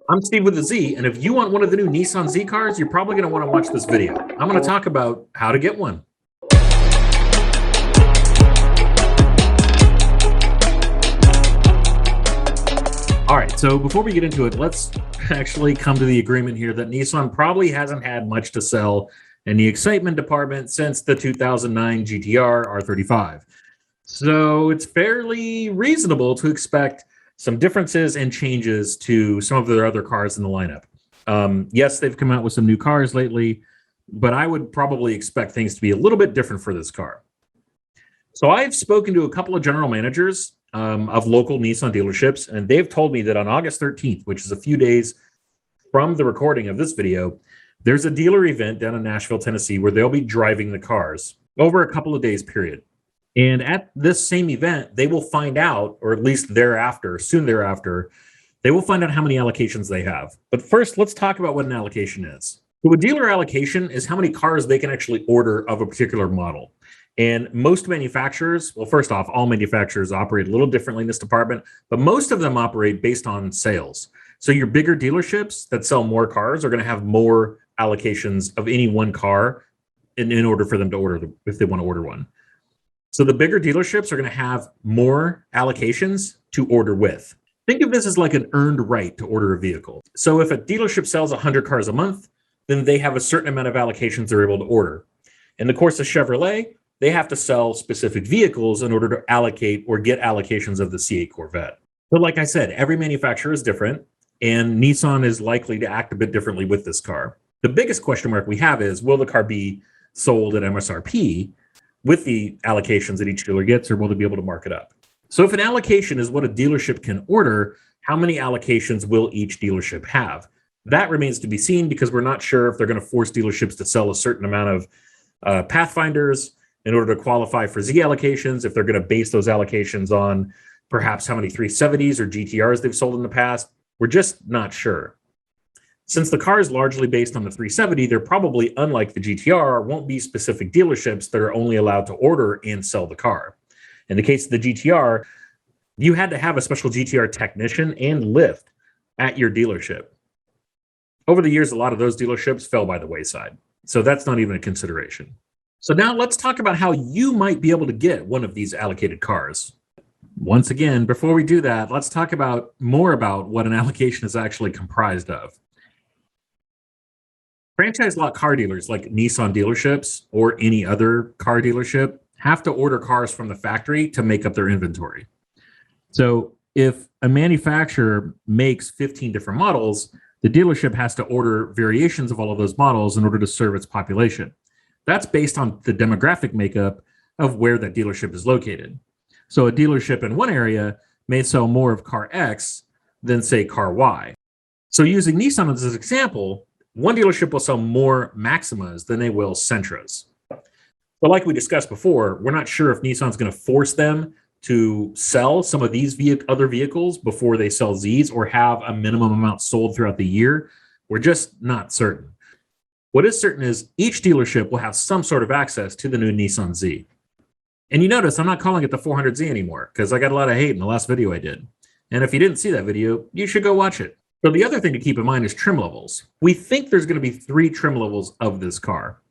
I'm Steve with a Z, and if you want one of the new Nissan Z cars, you're probably going to want to watch this video. I'm going to talk about how to get one. All right, so before we get into it, let's actually come to the agreement here that Nissan probably hasn't had much to sell in the excitement department since the 2009 GTR R35. So it's fairly reasonable to expect some differences and changes to some of their other cars in the lineup. Yes, they've come out with some new cars lately, but I would probably expect things to be a little bit different for this car. So I've spoken to a couple of general managers of local Nissan dealerships, and they've told me that on August 13th, which is a few days from the recording of this video, there's a dealer event down in Nashville, Tennessee, where they'll be driving the cars over a couple of days period. And at this same event, they will find out, or at least thereafter, soon thereafter, they will find out how many allocations they have. But first, let's talk about what an allocation is. So a dealer allocation is how many cars they can actually order of a particular model. And most manufacturers, well, first off, all manufacturers operate a little differently in this department, but most of them operate based on sales. So your bigger dealerships that sell more cars are going to have more allocations of any one car in order for them to order, if they want to order one. So the bigger dealerships are going to have more allocations to order with. Think of this as like an earned right to order a vehicle. So if a dealership sells 100 cars a month, then they have a certain amount of allocations they're able to order. In the course of Chevrolet, they have to sell specific vehicles in order to allocate or get allocations of the C8 Corvette. But like I said, every manufacturer is different, and Nissan is likely to act a bit differently with this car. The biggest question mark we have is, will the car be sold at MSRP with the allocations that each dealer gets, or will they be able to mark it up? So if an allocation is what a dealership can order, how many allocations will each dealership have? That remains to be seen, because we're not sure if they're going to force dealerships to sell a certain amount of Pathfinders in order to qualify for Z allocations, if they're going to base those allocations on perhaps how many 370s or GTRs they've sold in the past. We're just not sure. Since the car is largely based on the 370, they're probably, unlike the GTR, won't be specific dealerships that are only allowed to order and sell the car. In the case of the GTR, you had to have a special GTR technician and lift at your dealership. Over the years, a lot of those dealerships fell by the wayside, so that's not even a consideration. So now let's talk about how you might be able to get one of these allocated cars. Once again, before we do that, let's talk more about what an allocation is actually comprised of. Franchise lot car dealers like Nissan dealerships or any other car dealership have to order cars from the factory to make up their inventory. So if a manufacturer makes 15 different models, the dealership has to order variations of all of those models in order to serve its population. That's based on the demographic makeup of where that dealership is located. So a dealership in one area may sell more of car X than, say, car Y. So using Nissan as an example, one dealership will sell more Maximas than they will Sentras. But like we discussed before, we're not sure if Nissan's going to force them to sell some of these other vehicles before they sell Zs, or have a minimum amount sold throughout the year. We're just not certain. What is certain is each dealership will have some sort of access to the new Nissan Z. And you notice I'm not calling it the 400Z anymore, because I got a lot of hate in the last video I did. And if you didn't see that video, you should go watch it. So the other thing to keep in mind is trim levels. We think there's going to be 3 trim levels of this car.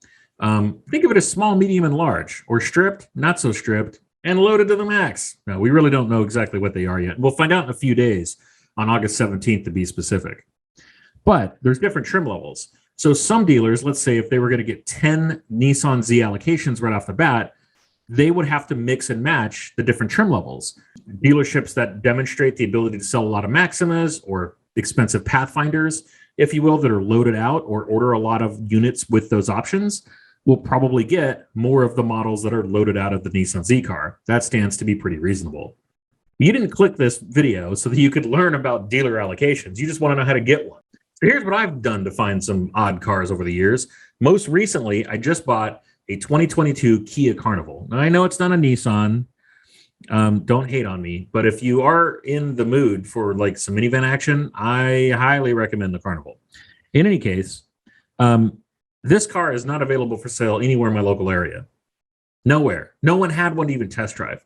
Think of it as small, medium, and large, or stripped, not so stripped, and loaded to the max. Now, we really don't know exactly what they are yet. We'll find out in a few days, on August 17th to be specific. But there's different trim levels. So some dealers, let's say if they were going to get 10 Nissan Z allocations right off the bat, they would have to mix and match the different trim levels. Dealerships that demonstrate the ability to sell a lot of Maximas or expensive Pathfinders, if you will, that are loaded out or order a lot of units with those options, will probably get more of the models that are loaded out of the Nissan Z car. That stands to be pretty reasonable. You didn't click this video so that you could learn about dealer allocations. You just want to know how to get one. So here's what I've done to find some odd cars over the years. Most recently, I just bought a 2022 Kia Carnival. Now, I know it's not a Nissan. Don't hate on me, but if you are in the mood for like some minivan action, I highly recommend the Carnival. In any case, this car is not available for sale anywhere in my local area. Nowhere. No one had one to even test drive.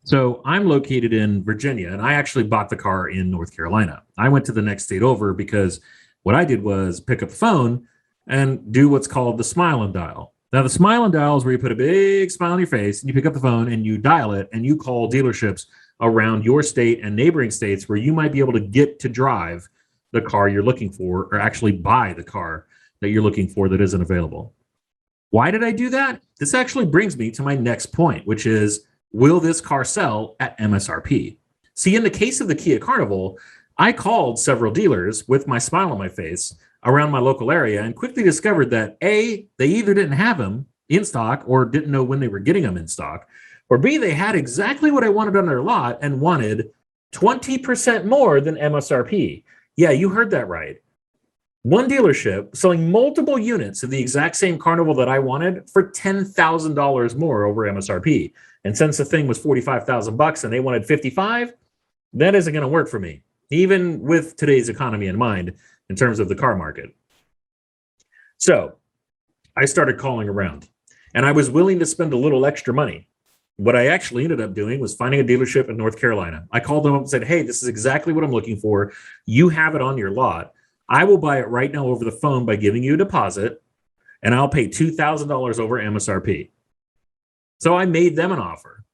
So I'm located in Virginia, and I actually bought the car in North Carolina. I went to the next state over because what I did was pick up the phone and do what's called the smile and dial. Now, the smile and dial is where you put a big smile on your face and you pick up the phone and you dial it and you call dealerships around your state and neighboring states where you might be able to get to drive the car you're looking for or actually buy the car that you're looking for that isn't available. Why did I do that? This actually brings me to my next point, which is, will this car sell at MSRP? See, in the case of the Kia Carnival, I called several dealers with my smile on my face around my local area and quickly discovered that A, they either didn't have them in stock or didn't know when they were getting them in stock, or B, they had exactly what I wanted on their lot and wanted 20% more than MSRP. Yeah, you heard that right. One dealership selling multiple units of the exact same Carnival that I wanted for $10,000 more over MSRP. And since the thing was 45,000 bucks and they wanted 55, that isn't going to work for me, even with today's economy in mind in terms of the car market. So I started calling around and I was willing to spend a little extra money. What I actually ended up doing was finding a dealership in North Carolina. I called them up and said, hey, this is exactly what I'm looking for. You have it on your lot. I will buy it right now over the phone by giving you a deposit, and I'll pay $2,000 over MSRP. So I made them an offer.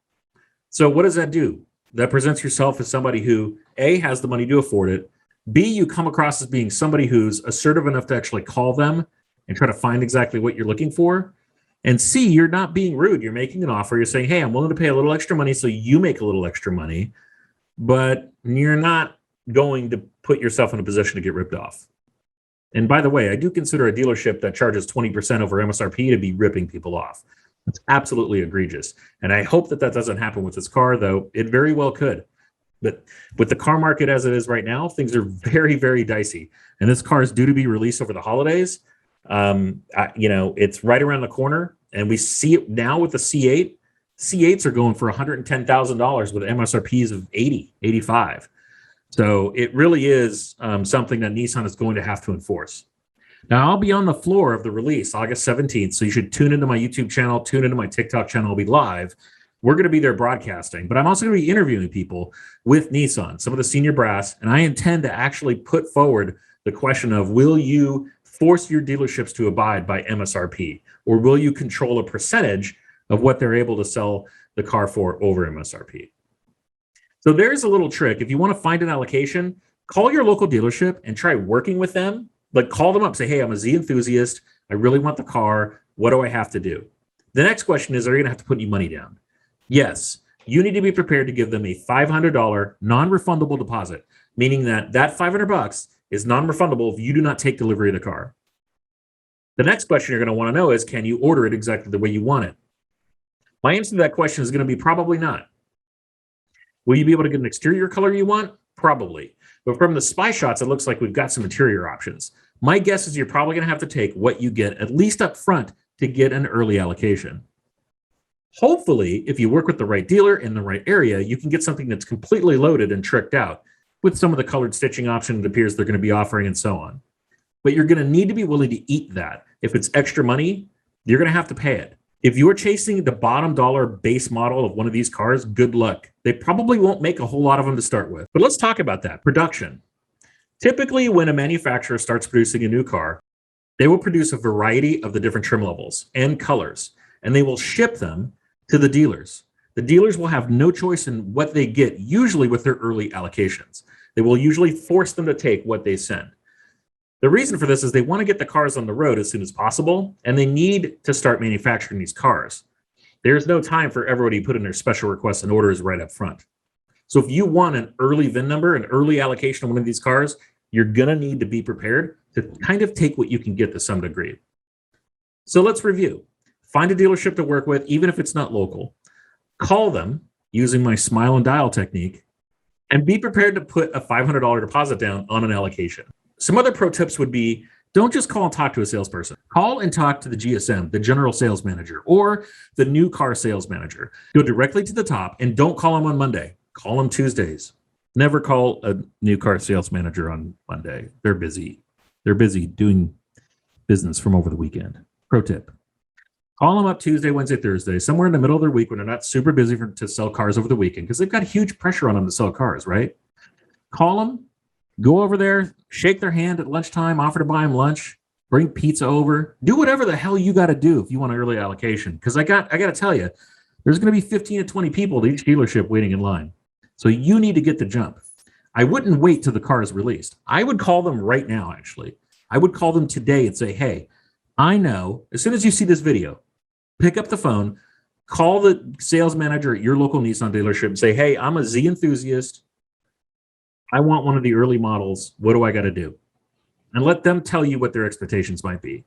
So what does that do? That presents yourself as somebody who, A, has the money to afford it. B, you come across as being somebody who's assertive enough to actually call them and try to find exactly what you're looking for. And C, you're not being rude. You're making an offer. You're saying, hey, I'm willing to pay a little extra money so you make a little extra money, but you're not going to put yourself in a position to get ripped off. And by the way, I do consider a dealership that charges 20% over MSRP to be ripping people off. It's absolutely egregious. And I hope that that doesn't happen with this car, though it very well could. But with the car market as it is right now, things are very, very dicey. And this car is due to be released over the holidays. It's right around the corner. And we see it now with the C8. C8s are going for $110,000 with MSRPs of 80, 85. So it really is something that Nissan is going to have to enforce. Now, I'll be on the floor of the release August 17th, so you should tune into my YouTube channel, tune into my TikTok channel. I'll be live. We're going to be there broadcasting, but I'm also going to be interviewing people with Nissan, some of the senior brass, and I intend to actually put forward the question of, will you force your dealerships to abide by MSRP, or will you control a percentage of what they're able to sell the car for over MSRP? So there's a little trick. If you want to find an allocation, call your local dealership and try working with them. Like, call them up, say, hey, I'm a Z enthusiast. I really want the car. What do I have to do? The next question is, are you going to have to put any money down? Yes, you need to be prepared to give them a $500 non-refundable deposit, meaning that that $500 is non-refundable if you do not take delivery of the car. The next question you're going to want to know is, can you order it exactly the way you want it? My answer to that question is going to be probably not. Will you be able to get an exterior color you want? Probably. But from the spy shots, it looks like we've got some interior options. My guess is you're probably going to have to take what you get, at least up front, to get an early allocation. Hopefully, if you work with the right dealer in the right area, you can get something that's completely loaded and tricked out with some of the colored stitching option it appears they're going to be offering and so on. But you're going to need to be willing to eat that. If it's extra money, you're going to have to pay it. If you're chasing the bottom dollar base model of one of these cars, good luck. They probably won't make a whole lot of them to start with. But let's talk about that. Production. Typically, when a manufacturer starts producing a new car, they will produce a variety of the different trim levels and colors, and they will ship them to the dealers. The dealers will have no choice in what they get, usually with their early allocations. They will usually force them to take what they send. The reason for this is they want to get the cars on the road as soon as possible, and they need to start manufacturing these cars. There's no time for everybody to put in their special requests and orders right up front. So if you want an early VIN number, an early allocation of one of these cars, you're going to need to be prepared to kind of take what you can get to some degree. So let's review. Find a dealership to work with, even if it's not local. Call them using my smile and dial technique, and be prepared to put a $500 deposit down on an allocation. Some other pro tips would be, don't just call and talk to a salesperson. Call and talk to the GSM, the general sales manager, or the new car sales manager. Go directly to the top and don't call them on Monday. Call them Tuesdays. Never call a new car sales manager on Monday. They're busy. They're busy doing business from over the weekend. Pro tip. Call them up Tuesday, Wednesday, Thursday, somewhere in the middle of their week when they're not super busy to sell cars over the weekend because they've got huge pressure on them to sell cars, right? Call them, go over there, shake their hand at lunchtime, offer to buy them lunch, bring pizza over, do whatever the hell you got to do if you want an early allocation. Because I got to tell you, there's going to be 15 to 20 people at each dealership waiting in line. So you need to get the jump. I wouldn't wait till the car is released. I would call them right now, actually. I would call them today and say, hey, I know, as soon as you see this video, pick up the phone, call the sales manager at your local Nissan dealership and say, hey, I'm a Z enthusiast. I want one of the early models. What do I got to do? And let them tell you what their expectations might be.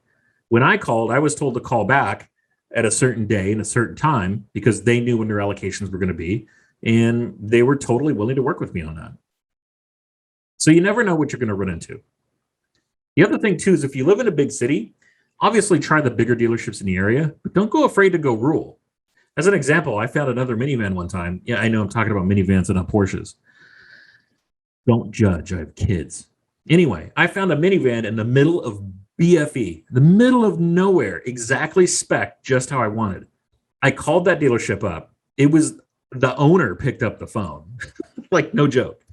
When I called, I was told to call back at a certain day and a certain time because they knew when their allocations were going to be, and they were totally willing to work with me on that. So you never know what you're going to run into. The other thing, too, is if you live in a big city, obviously try the bigger dealerships in the area, but don't go afraid to go rural. As an example, I found another minivan one time. Yeah, I know I'm talking about minivans and not Porsches. Don't judge. I have kids. Anyway, I found a minivan in the middle of BFE, the middle of nowhere, exactly spec just how I wanted. I called that dealership up. It was the owner picked up the phone. Like, no joke.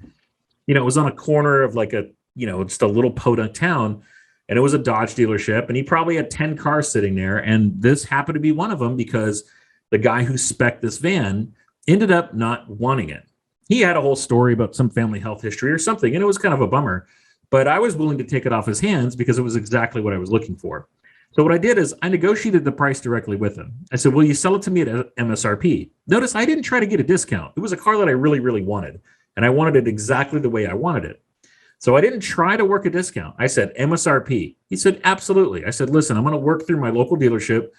It was on a corner of like just a little podunk town, and it was a Dodge dealership, and he probably had 10 cars sitting there, and this happened to be one of them because the guy who spec'd this van ended up not wanting it. He had a whole story about some family health history or something, and it was kind of a bummer, but I was willing to take it off his hands because it was exactly what I was looking for. So what I did is I negotiated the price directly with him. I said, will you sell it to me at MSRP? Notice I didn't try to get a discount. It was a car that I really, really wanted, and I wanted it exactly the way I wanted it. So I didn't try to work a discount. I said MSRP. He said, absolutely. I said, listen, I'm going to work through my local dealership.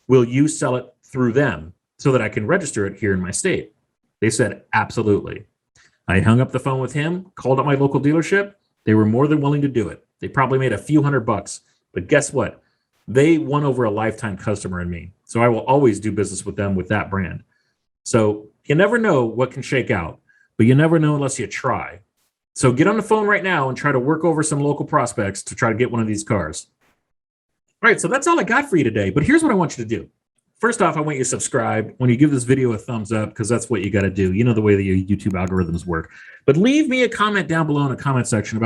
Will you sell it through them so that I can register it here in my state? They said, absolutely. I hung up the phone with him, called up my local dealership. They were more than willing to do it. They probably made a few $100, but guess what? They won over a lifetime customer in me. So I will always do business with them with that brand. So you never know what can shake out, but you never know unless you try. So get on the phone right now and try to work over some local prospects to try to get one of these cars. All right, so that's all I got for you today, but here's what I want you to do. First off, I want you to subscribe. When you give this video a thumbs up, because that's what you got to do. You know the way that your YouTube algorithms work. But leave me a comment down below in the comment section about